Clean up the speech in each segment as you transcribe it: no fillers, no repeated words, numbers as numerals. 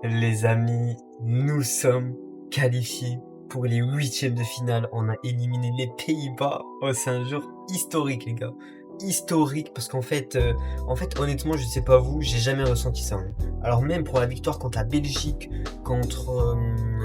Les amis, nous sommes qualifiés pour les huitièmes de finale. On a éliminé les Pays-Bas. Oh, c'est un jour historique, les gars. Historique, parce qu'en fait, honnêtement, je sais pas vous, j'ai jamais ressenti ça, hein. Alors même pour la victoire contre la Belgique, contre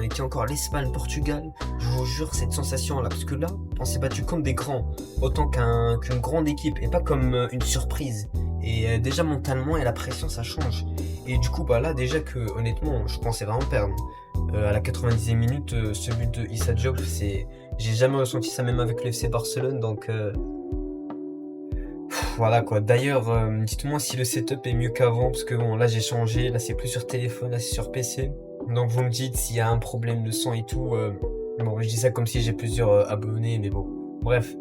qui est encore l'Espagne, Portugal, je vous jure cette sensation-là, parce que là, on s'est battu comme des grands, autant qu'une grande équipe, et pas comme une surprise. Et déjà mentalement et la pression, ça change. Et du coup, bah là, déjà que honnêtement, je pensais vraiment perdre. À la 90e minute, ce but de Issa Diop, j'ai jamais ressenti ça même avec le FC Barcelone, donc voilà quoi. D'ailleurs, dites-moi si le setup est mieux qu'avant, parce que bon, là j'ai changé, là c'est plus sur téléphone, là c'est sur PC. Donc vous me dites s'il y a un problème de son et tout. Bon, je dis ça comme si j'ai plusieurs abonnés, mais bon. Bref,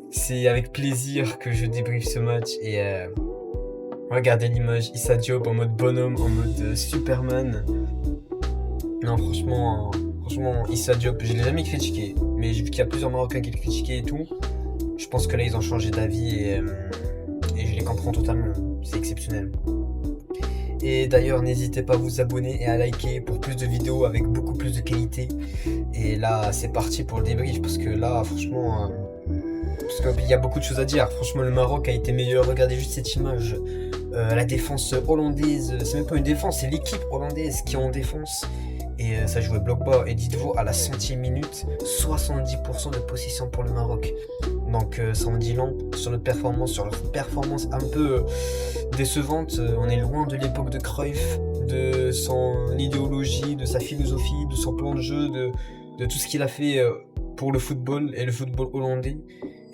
c'est avec plaisir que je débriefe ce match et regardez l'image, Issa Diop en mode bonhomme, en mode Superman. Non, franchement, Issa Diop, je l'ai jamais critiqué, mais j'ai vu qu'il y a plusieurs Marocains qui le critiquaient et tout. Je pense que là, ils ont changé d'avis et je les comprends totalement. C'est exceptionnel. Et d'ailleurs, n'hésitez pas à vous abonner et à liker pour plus de vidéos avec beaucoup plus de qualité. Et là, c'est parti pour le débrief parce que là, franchement, parce qu'il y a beaucoup de choses à dire. Franchement, le Maroc a été meilleur. Regardez juste cette image. La défense hollandaise, c'est même pas une défense, c'est l'équipe hollandaise qui est en défense. Et ça jouait bloc bas. Et dites-vous, à la centième minute, 70% de possession pour le Maroc. Donc ça en dit long sur leur performance un peu décevante. On est loin de l'époque de Cruyff, de son idéologie, de sa philosophie, de son plan de jeu, de tout ce qu'il a fait pour le football et le football hollandais.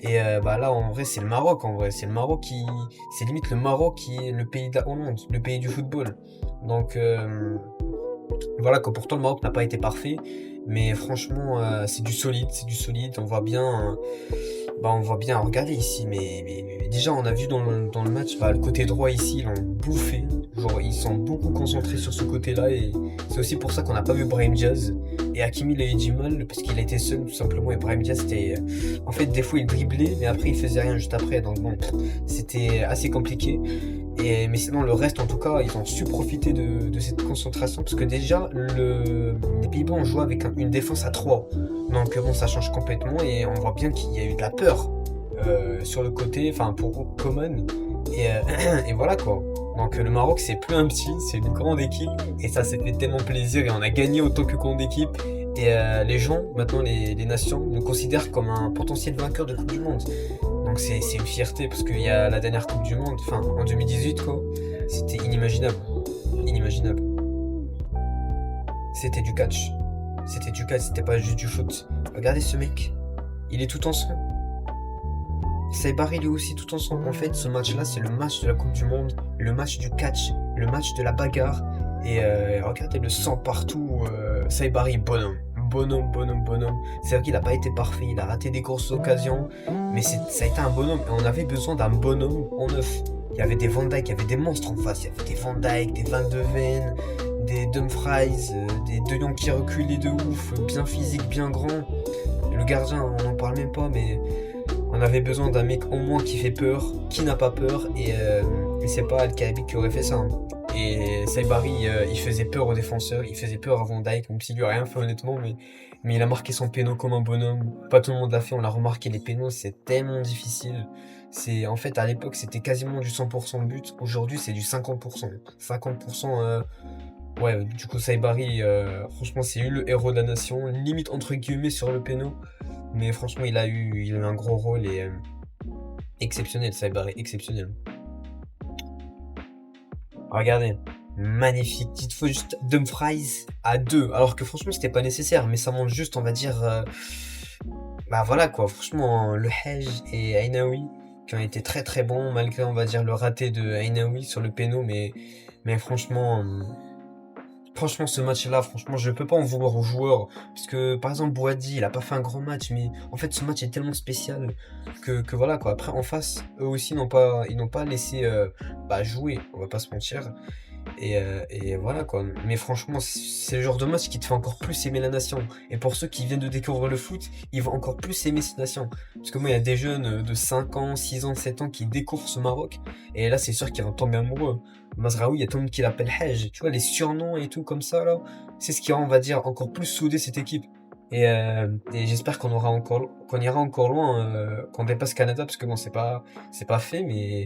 Et bah là en vrai c'est le Maroc en vrai, c'est limite le Maroc qui est le pays de la Hollande, le pays du football. Donc voilà que pourtant le Maroc n'a pas été parfait, mais franchement c'est du solide, on voit bien, regardez ici, mais déjà on a vu dans le match, bah, le côté droit ici, ils l'ont bouffé. Genre ils sont beaucoup concentrés sur ce côté-là et c'est aussi pour ça qu'on n'a pas vu Brahim Diaz. Et Hakimi il a eu du mal parce qu'il a été seul tout simplement et Brahim Diaz c'était... En fait des fois il driblait mais après il faisait rien juste après donc bon, c'était assez compliqué. Mais sinon le reste en tout cas ils ont su profiter de cette concentration parce que déjà les Pays-Bas ont joué avec une défense à 3. Donc bon ça change complètement et on voit bien qu'il y a eu de la peur sur le côté, enfin pour Coman et voilà quoi. Donc le Maroc c'est plus un petit, c'est une grande équipe et ça s'est fait tellement plaisir et on a gagné autant que grande équipe et les gens, maintenant les nations, nous considèrent comme un potentiel vainqueur de Coupe du Monde. Donc c'est une fierté parce qu'il y a la dernière Coupe du Monde, enfin en 2018 quoi, c'était inimaginable, inimaginable. C'était du catch, c'était pas juste du foot. Regardez ce mec, il est tout en sang. Saibari il est aussi tout ensemble. En fait, ce match-là, c'est le match de la Coupe du Monde, le match du catch, le match de la bagarre. Et regardez le sang partout. Saibari, bonhomme. C'est vrai qu'il n'a pas été parfait, il a raté des grosses occasions, mais ça a été un bonhomme. Et on avait besoin d'un bonhomme en neuf. Il y avait des Van Dijk, il y avait des monstres en face. Il y avait des Van Dijk, des Van de Ven, des Dumfries, des De Jong qui reculaient de ouf, bien physique, bien grand. Et le gardien, on n'en parle même pas, mais on avait besoin d'un mec au moins qui fait peur, qui n'a pas peur, et c'est pas Al-Kaabi qui aurait fait ça, hein. Et Saibari, il faisait peur aux défenseurs, il faisait peur à Van Dijk, même s'il lui a rien fait honnêtement, mais il a marqué son péno comme un bonhomme. Pas tout le monde l'a fait, on l'a remarqué, les pénaux c'est tellement difficile. En fait, à l'époque, c'était quasiment du 100% de but, aujourd'hui c'est du 50%. 50%, ouais, du coup Saibari, franchement c'est lui le héros de la nation, limite entre guillemets sur le péno. Mais franchement, il a eu un gros rôle et exceptionnel, Saibari, exceptionnel. Regardez, magnifique. Dites-vous juste Dumfries à 2. Alors que franchement, c'était pas nécessaire, mais ça montre juste, on va dire, bah voilà quoi. Franchement, le Hej et Ainaoui qui ont été très très bons, malgré, on va dire, le raté de Ainaoui sur le péno, mais franchement. Franchement, ce match-là, franchement, je peux pas en vouloir aux joueurs. Parce que, par exemple, Boadi, il a pas fait un grand match, mais en fait, ce match est tellement spécial que voilà, quoi. Après, en face, eux aussi, ils n'ont pas laissé bah, jouer, on va pas se mentir. Et voilà, quoi. Mais franchement, c'est le genre de match qui te fait encore plus aimer la nation. Et pour ceux qui viennent de découvrir le foot, ils vont encore plus aimer cette nation. Parce que moi, il y a des jeunes de 5 ans, 6 ans, 7 ans qui découvrent ce Maroc. Et là, c'est sûr qu'ils vont tomber amoureux. Mazraoui, il y a tout le monde qui l'appelle Hej. Tu vois, les surnoms et tout comme ça, là, c'est ce qui rend, on va dire, encore plus soudé cette équipe. Et j'espère qu'on ira encore loin, qu'on dépasse Canada, parce que bon, c'est pas fait, mais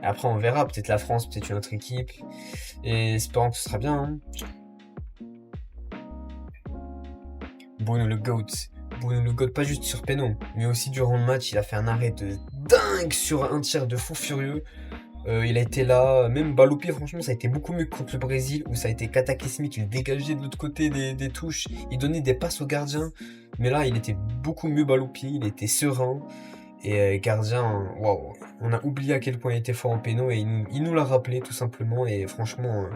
après on verra. Peut-être la France, peut-être une autre équipe. Et espérons que ce sera bien, hein. Bruno le GOAT. Bruno le GOAT, pas juste sur péno, mais aussi durant le match, il a fait un arrêt de dingue sur un tir de fou furieux. Il a été là, même balle au pied, franchement, ça a été beaucoup mieux que contre le Brésil, où ça a été cataclysmique. Il dégageait de l'autre côté des touches, il donnait des passes au gardien. Mais là, il était beaucoup mieux balle au pied, il était serein. Et gardien, waouh, on a oublié à quel point il était fort en péno et il nous l'a rappelé tout simplement. Et franchement,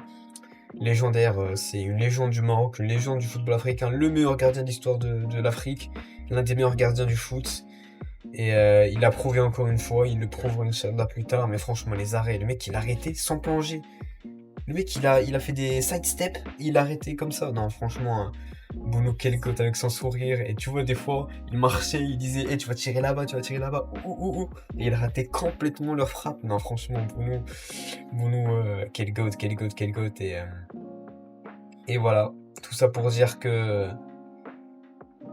légendaire, c'est une légende du Maroc, une légende du football africain, le meilleur gardien d'histoire de l'Afrique, l'un des meilleurs gardiens du foot. Et il a prouvé encore une fois, il le prouvera Inch'Allah plus tard, mais franchement, les arrêts, le mec il a arrêté sans plonger. Le mec il a fait des side steps, il a arrêté comme ça. Non, franchement, Bono quel goat avec son sourire. Et tu vois, des fois, il marchait, il disait, tu vas tirer là-bas, tu vas tirer là-bas. Ouh, ouh, ouh. Et il ratait complètement leur frappe. Non, franchement, Bono quel goat, quel goat, quel goat. Et voilà, tout ça pour dire que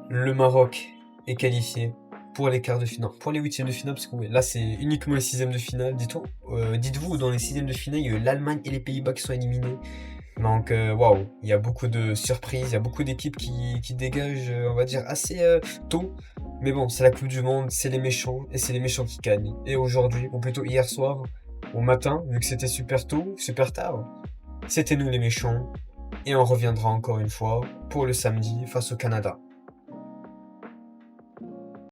le Maroc est qualifié pour les quarts de finale, pour les huitièmes de finale, parce que ouais, là c'est uniquement les sixièmes de finale. Dites-vous, dans les sixièmes de finale, il y a eu l'Allemagne et les Pays-Bas qui sont éliminés. Donc waouh, il y a beaucoup de surprises, il y a beaucoup d'équipes qui dégagent, on va dire, assez tôt. Mais bon, c'est la Coupe du Monde, c'est les méchants, et c'est les méchants qui gagnent. Et aujourd'hui, ou plutôt hier soir, au matin, vu que c'était super tôt, super tard, c'était nous les méchants. Et on reviendra encore une fois pour le samedi face au Canada.